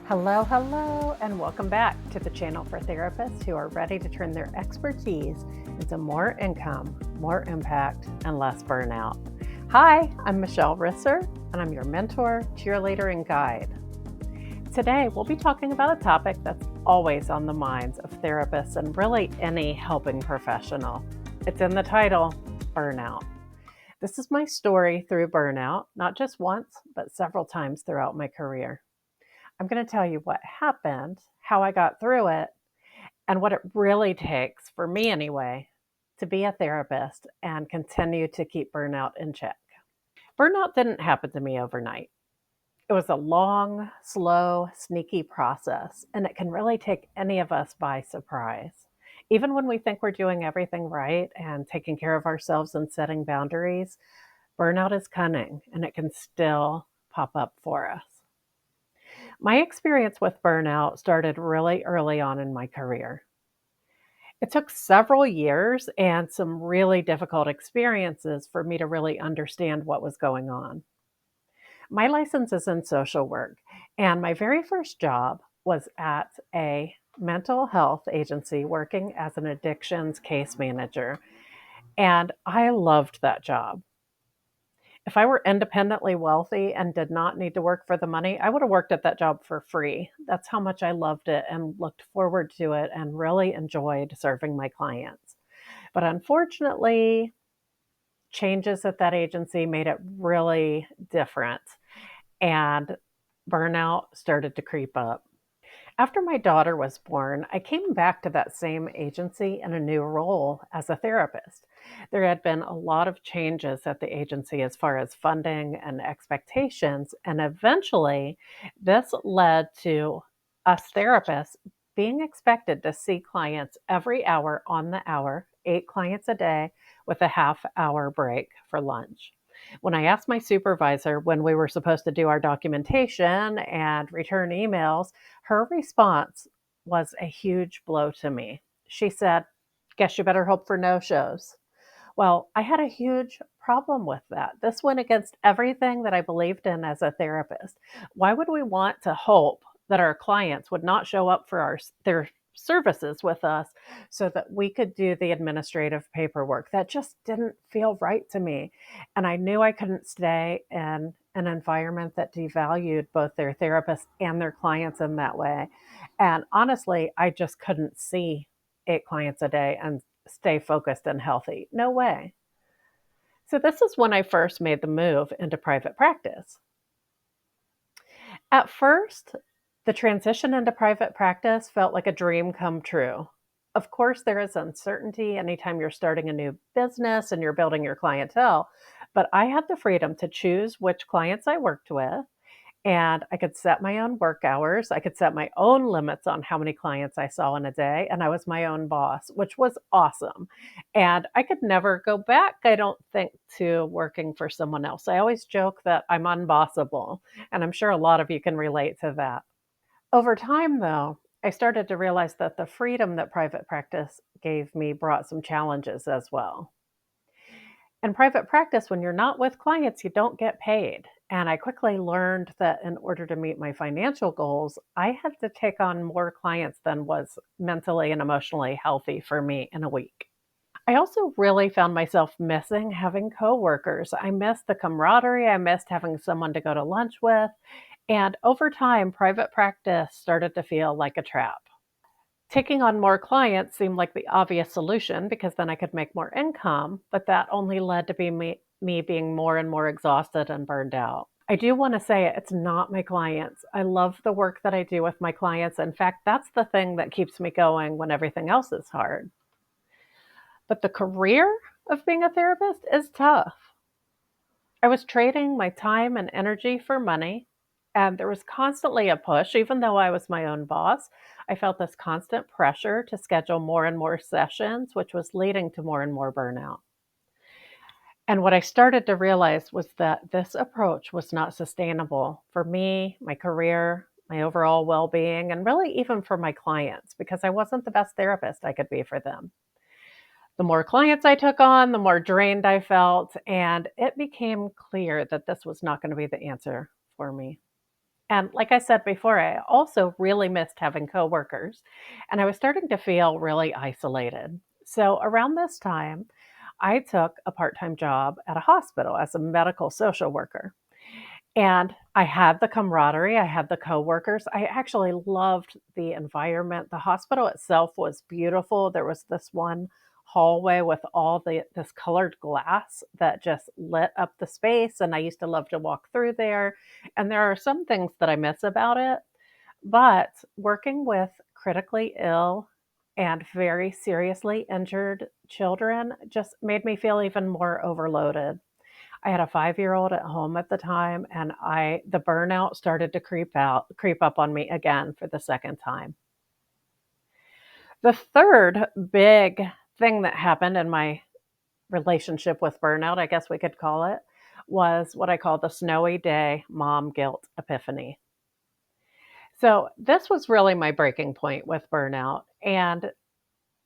Hello, and welcome back to the channel for therapists who are ready to turn their expertise into more income, more impact, and less burnout. Hi, I'm Michelle Risser, and I'm your mentor, cheerleader, and guide. Today, we'll be talking about a topic that's always on the minds of therapists and really any helping professional. It's in the title, burnout. This is my story through burnout, not just once, but several times throughout my career. I'm going to tell you what happened, how I got through it, and what it really takes, for me anyway, to be a therapist and continue to keep burnout in check. Burnout didn't happen to me overnight. It was a long, slow, sneaky process, and it can really take any of us by surprise. Even when we think we're doing everything right and taking care of ourselves and setting boundaries, burnout is cunning and it can still pop up for us. My experience with burnout started really early on in my career. It took several years and some really difficult experiences for me to really understand what was going on. My license is in social work, and my very first job was at a mental health agency working as an addictions case manager, and I loved that job. If I were independently wealthy and did not need to work for the money, I would have worked at that job for free. That's how much I loved it and looked forward to it and really enjoyed serving my clients. But unfortunately, changes at that agency made it really different, and burnout started to creep up. After my daughter was born, I came back to that same agency in a new role as a therapist. There had been a lot of changes at the agency as far as funding and expectations, and eventually, this led to us therapists being expected to see clients every hour on the hour, 8 clients a day, with a half-hour break for lunch. When I asked my supervisor when we were supposed to do our documentation and return emails, her response was a huge blow to me. She said, "Guess you better hope for no shows." Well, I had a huge problem with that. This went against everything that I believed in as a therapist. Why would we want to hope that our clients would not show up for their services with us so that we could do the administrative paperwork? That just didn't feel right to me. And I knew I couldn't stay in an environment that devalued both their therapists and their clients in that way. And honestly, I just couldn't see 8 clients a day and stay focused and healthy. No way. So, this is when I first made the move into private practice. At first, the transition into private practice felt like a dream come true. Of course, there is uncertainty anytime you're starting a new business and you're building your clientele, but I had the freedom to choose which clients I worked with, and I could set my own work hours. I could set my own limits on how many clients I saw in a day, and I was my own boss, which was awesome. And I could never go back, I don't think, to working for someone else. I always joke that I'm unbossable, and I'm sure a lot of you can relate to that. Over time, though, I started to realize that the freedom that private practice gave me brought some challenges as well. In private practice, when you're not with clients, you don't get paid. And I quickly learned that in order to meet my financial goals, I had to take on more clients than was mentally and emotionally healthy for me in a week. I also really found myself missing having coworkers. I missed the camaraderie, I missed having someone to go to lunch with. And over time, private practice started to feel like a trap. Taking on more clients seemed like the obvious solution because then I could make more income, but that only led to me being more and more exhausted and burned out. I do want to say it's not my clients. I love the work that I do with my clients. In fact, that's the thing that keeps me going when everything else is hard. But the career of being a therapist is tough. I was trading my time and energy for money, and there was constantly a push, even though I was my own boss. I felt this constant pressure to schedule more and more sessions, which was leading to more and more burnout. And what I started to realize was that this approach was not sustainable for me, my career, my overall well being, and really even for my clients, because I wasn't the best therapist I could be for them. The more clients I took on, the more drained I felt, and it became clear that this was not going to be the answer for me. And like I said before, I also really missed having coworkers, and I was starting to feel really isolated. So around this time, I took a part time job at a hospital as a medical social worker. And I had the camaraderie, I had the coworkers. I actually loved the environment. The hospital itself was beautiful. There was this one hallway with all this colored glass that just lit up the space, and I used to love to walk through there. And there are some things that I miss about it, but working with critically ill and very seriously injured children just made me feel even more overloaded. I had a 5-year-old at home at the time, and I the burnout started to creep up on me again for the second time. The third big thing that happened in my relationship with burnout, I guess we could call it, was what I call the Snowy Day Mom Guilt Epiphany. So, this was really my breaking point with burnout, and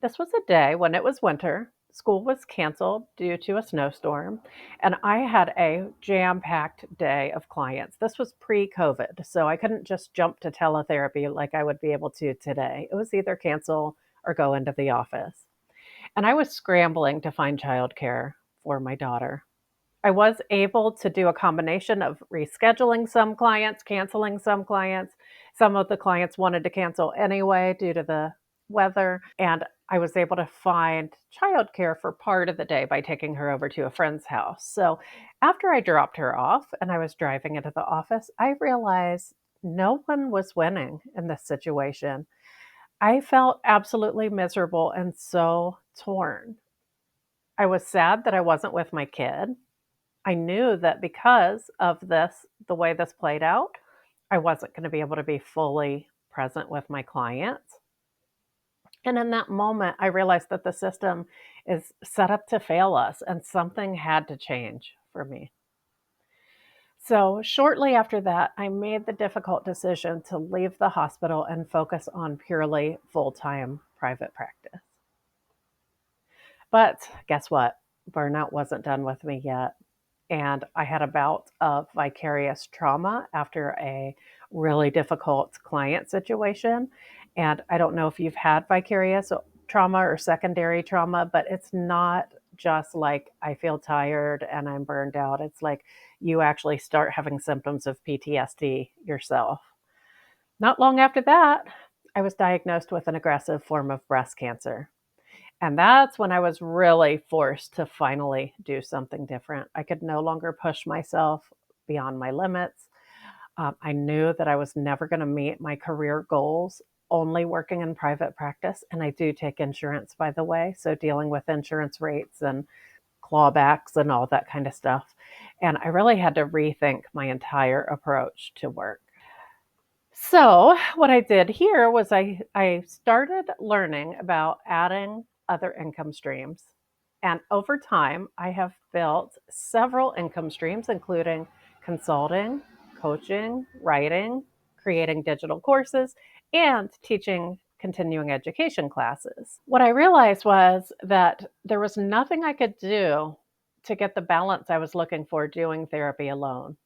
this was a day when it was winter. School was canceled due to a snowstorm, and I had a jam packed day of clients. This was pre COVID, so I couldn't just jump to teletherapy like I would be able to today. It was either cancel or go into the office. And I was scrambling to find childcare for my daughter. I was able to do a combination of rescheduling some clients, canceling some clients. Some of the clients wanted to cancel anyway due to the weather, and I was able to find childcare for part of the day by taking her over to a friend's house. So, after I dropped her off and I was driving into the office, I realized no one was winning in this situation. I felt absolutely miserable and so torn. I was sad that I wasn't with my kid. I knew that because of this, the way this played out, I wasn't going to be able to be fully present with my clients. And in that moment, I realized that the system is set up to fail us and something had to change for me. So, shortly after that, I made the difficult decision to leave the hospital and focus on purely full time private practice. But guess what? Burnout wasn't done with me yet. And I had a bout of vicarious trauma after a really difficult client situation. And I don't know if you've had vicarious trauma or secondary trauma, but it's not just like I feel tired and I'm burned out. It's like you actually start having symptoms of PTSD yourself. Not long after that, I was diagnosed with an aggressive form of breast cancer. And that's when I was really forced to finally do something different. I could no longer push myself beyond my limits. I knew that I was never going to meet my career goals only working in private practice. And I do take insurance, by the way. So dealing with insurance rates and clawbacks and all that kind of stuff. And I really had to rethink my entire approach to work. So, what I did here was I started learning about adding other income streams. And over time, I have built several income streams, including consulting, coaching, writing, creating digital courses, and teaching continuing education classes. What I realized was that there was nothing I could do to get the balance I was looking for doing therapy alone.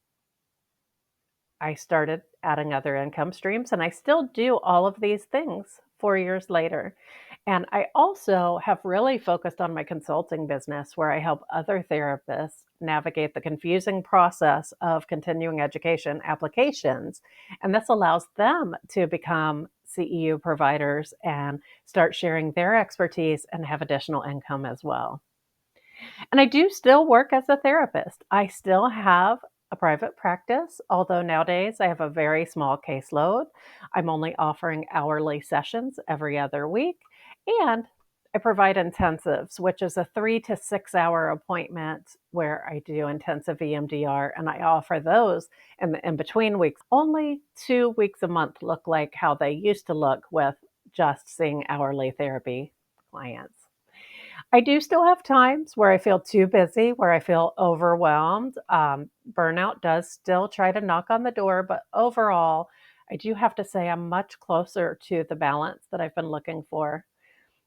I started adding other income streams, and I still do all of these things 4 years later. And I also have really focused on my consulting business where I help other therapists navigate the confusing process of continuing education applications. And this allows them to become CEU providers and start sharing their expertise and have additional income as well. And I do still work as a therapist. I still have a private practice, although nowadays I have a very small caseload. I'm only offering hourly sessions every other week. And I provide intensives, which is a 3 to 6 hour appointment where I do intensive EMDR, and I offer those in the in between weeks. Only 2 weeks a month look like how they used to look with just seeing hourly therapy clients. I do still have times where I feel too busy, where I feel overwhelmed. Burnout does still try to knock on the door, but overall, I do have to say I'm much closer to the balance that I've been looking for.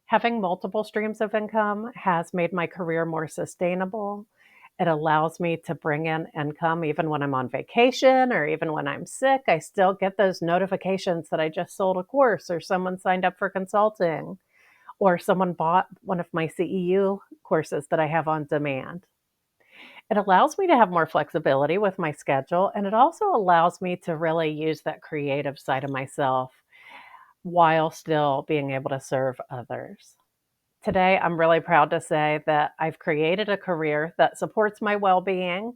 Having multiple streams of income has made my career more sustainable, It allows me to bring in income even when I'm on vacation or even when I'm sick. I still get those notifications that I just sold a course or someone signed up for consulting or someone bought one of my CEU courses that I have on demand. It allows me to have more flexibility with my schedule, and it also allows me to really use that creative side of myself while still being able to serve others. Today, I'm really proud to say that I've created a career that supports my well being.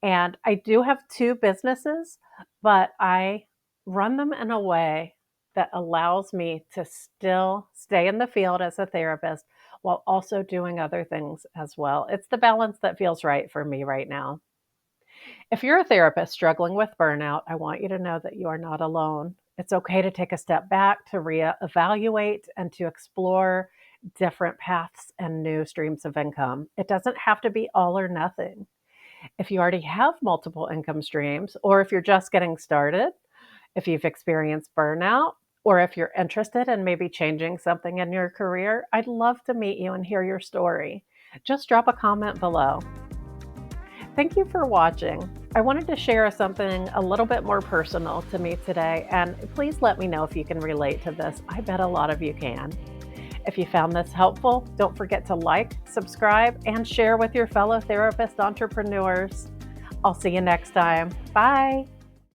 And I do have two businesses, but I run them in a way that allows me to still stay in the field as a therapist while also doing other things as well. It's the balance that feels right for me right now. If you're a therapist struggling with burnout, I want you to know that you are not alone. It's okay to take a step back, to reevaluate, and to explore different paths and new streams of income. It doesn't have to be all or nothing. If you already have multiple income streams, or if you're just getting started, if you've experienced burnout, or if you're interested in maybe changing something in your career, I'd love to meet you and hear your story. Just drop a comment below. Thank you for watching. I wanted to share something a little bit more personal to me today, and please let me know if you can relate to this. I bet a lot of you can. If you found this helpful, don't forget to like, subscribe, and share with your fellow therapist entrepreneurs. I'll see you next time. Bye.